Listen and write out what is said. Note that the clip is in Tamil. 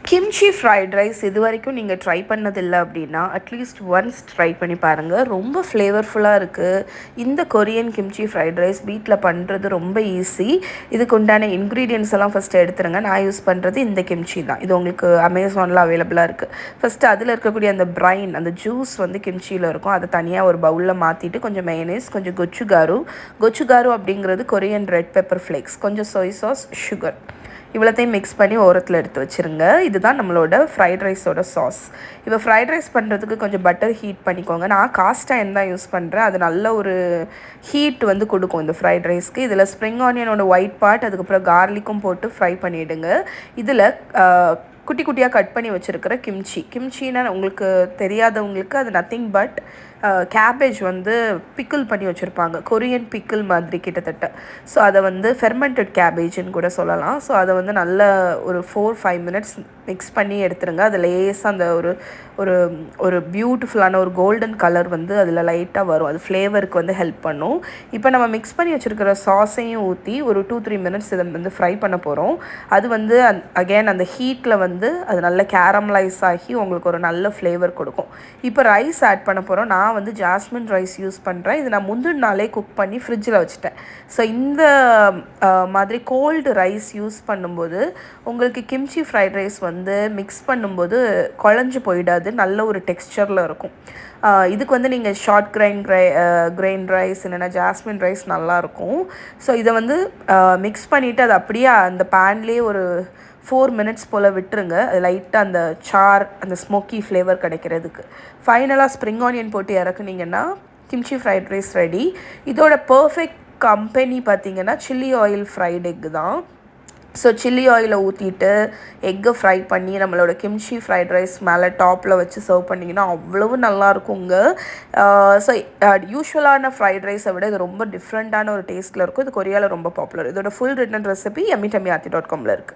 கிம்ச்சி ஃப்ரைட் ரைஸ் இது வரைக்கும் நீங்கள் ட்ரை பண்ணதில்லை அப்படின்னா அட்லீஸ்ட் ஒன்ஸ் ட்ரை பண்ணி பாருங்கள். ரொம்ப ஃப்ளேவர்ஃபுல்லாக இருக்குது. இந்த கொரியன் கிம்ச்சி ஃப்ரைட் ரைஸ் வீட்டில் பண்ணுறது ரொம்ப ஈஸி. இதுக்கு உண்டான இன்க்ரீடியன்ஸ் எல்லாம் ஃபஸ்ட்டு எடுத்துருங்க. நான் யூஸ் பண்ணுறது இந்த கிம்ச்சி தான். இது உங்களுக்கு அமேசானில் அவைலபிளாக இருக்குது. ஃபஸ்ட்டு அதில் இருக்கக்கூடிய அந்த பிரைன், அந்த ஜூஸ் வந்து கிம்ச்சியில் இருக்கும். அதை தனியாக ஒரு பவுலில் மாற்றிட்டு கொஞ்சம் மெயனேஸ், கொஞ்சம் கொச்சுகாரு அப்படிங்கிறது கொரியன் ரெட் பெப்பர் ஃப்ளேக்ஸ், கொஞ்சம் சோய் சாஸ், சுகர், இவ்வளோத்தையும் மிக்ஸ் பண்ணி ஓரத்தில் எடுத்து வச்சுருங்க. இதுதான் நம்மளோட ஃப்ரைட் ரைஸோட சாஸ். இப்போ ஃப்ரைட் ரைஸ் பண்ணுறதுக்கு கொஞ்சம் பட்டர் ஹீட் பண்ணிக்கோங்க. நான் காஸ்ட் அயர்ன் தான் யூஸ் பண்ணுறேன். அது நல்ல ஒரு ஹீட் வந்து கொடுக்கும் இந்த ஃப்ரைட் ரைஸ்க்கு. இதில் ஸ்ப்ரிங் ஆனியனோட ஒயிட் பார்ட், அதுக்கப்புறம் கார்லிக்கும் போட்டு ஃப்ரை பண்ணிவிடுங்க. இதில் குட்டி குட்டியாக கட் பண்ணி வச்சுருக்கிற கிம்ச்சின்னா உங்களுக்கு தெரியாதவங்களுக்கு அது நத்திங் பட் கேபேஜ் வந்து பிக்கிள் பண்ணி வச்சுருப்பாங்க, கொரியன் பிக்கிள் மாதிரி கிட்டத்தட்ட. ஸோ அதை வந்து ஃபெர்மெண்டட் கேபேஜ்னு கூட சொல்லலாம். ஸோ அதை வந்து நல்ல ஒரு 4-5 மினிட்ஸ் மிக்ஸ் பண்ணி எடுத்துருங்க. அது லேஸாக அந்த ஒரு ஒரு ஒரு பியூட்டிஃபுல்லான ஒரு கோல்டன் கலர் வந்து அதில் லைட்டாக வரும். அது ஃப்ளேவருக்கு வந்து ஹெல்ப் பண்ணும். இப்போ நம்ம மிக்ஸ் பண்ணி வச்சுருக்கிற சாஸையும் ஊற்றி ஒரு 2-3 மினிட்ஸ் இதை வந்து ஃப்ரை பண்ண போகிறோம். அது வந்து அகெயின் அந்த ஹீட்டில் வந்து அது நல்ல கேரமலைஸ் ஆகி உங்களுக்கு ஒரு நல்ல ஃப்ளேவர் கொடுக்கும். இப்போ ரைஸ் ஆட் பண்ண போகிறோம். நான் வந்து ஜாஸ்மின் ரைஸ் யூஸ் பண்ணுறேன். இது நான் முந்தின நாளே குக் பண்ணி ஃப்ரிட்ஜில் வச்சுட்டேன். ஸோ இந்த மாதிரி கோல்டு ரைஸ் யூஸ் பண்ணும்போது உங்களுக்கு கிம்ச்சி ஃப்ரைட் ரைஸ் வந்து மிக்ஸ் பண்ணும்போது குழஞ்சி போயிடாது, நல்ல ஒரு டெக்ஸ்சரில் இருக்கும். இதுக்கு வந்து நீங்கள் ஷார்ட் கிரைன் ரைஸ் இல்லைன்னா ஜாஸ்மின் ரைஸ் நல்லாயிருக்கும். ஸோ இதை வந்து மிக்ஸ் பண்ணிவிட்டு அதை அப்படியே அந்த பேன்லேயே ஒரு 4 மினிட்ஸ் போல் விட்டுருங்க. அது லைட்டாக அந்த அந்த ஸ்மோக்கி ஃப்ளேவர் கிடைக்கிறதுக்கு. ஃபைனலாக ஸ்ப்ரிங் ஆனியன் போட்டு இறக்குனீங்கன்னா கிம்ச்சி ஃப்ரைட் ரைஸ் ரெடி. இதோட பர்ஃபெக்ட் கம்பெனி பார்த்திங்கன்னா சில்லி ஆயில் ஃப்ரைட் எக் தான். ஸோ சில்லி ஆயிலை ஊற்றிட்டு எக்கை ஃப்ரை பண்ணி நம்மளோட கிம்ச்சி ஃப்ரைட் ரைஸ் மேலே டாப்பில் வச்சு சர்வ் பண்ணிங்கன்னா அவ்வளவு நல்லாயிருக்குங்க. ஸோ யூஸ்வலான ஃப்ரைட் ரைஸை விட இது ரொம்ப டிஃப்ரெண்ட்டான ஒரு டேஸ்ட்டில் இருக்கும். இது கொரியாவில் ரொம்ப பாப்புலர். இதோட ஃபுல் ரிட்டன் ரெசிபி yummy.aarthi.com இருக்குது.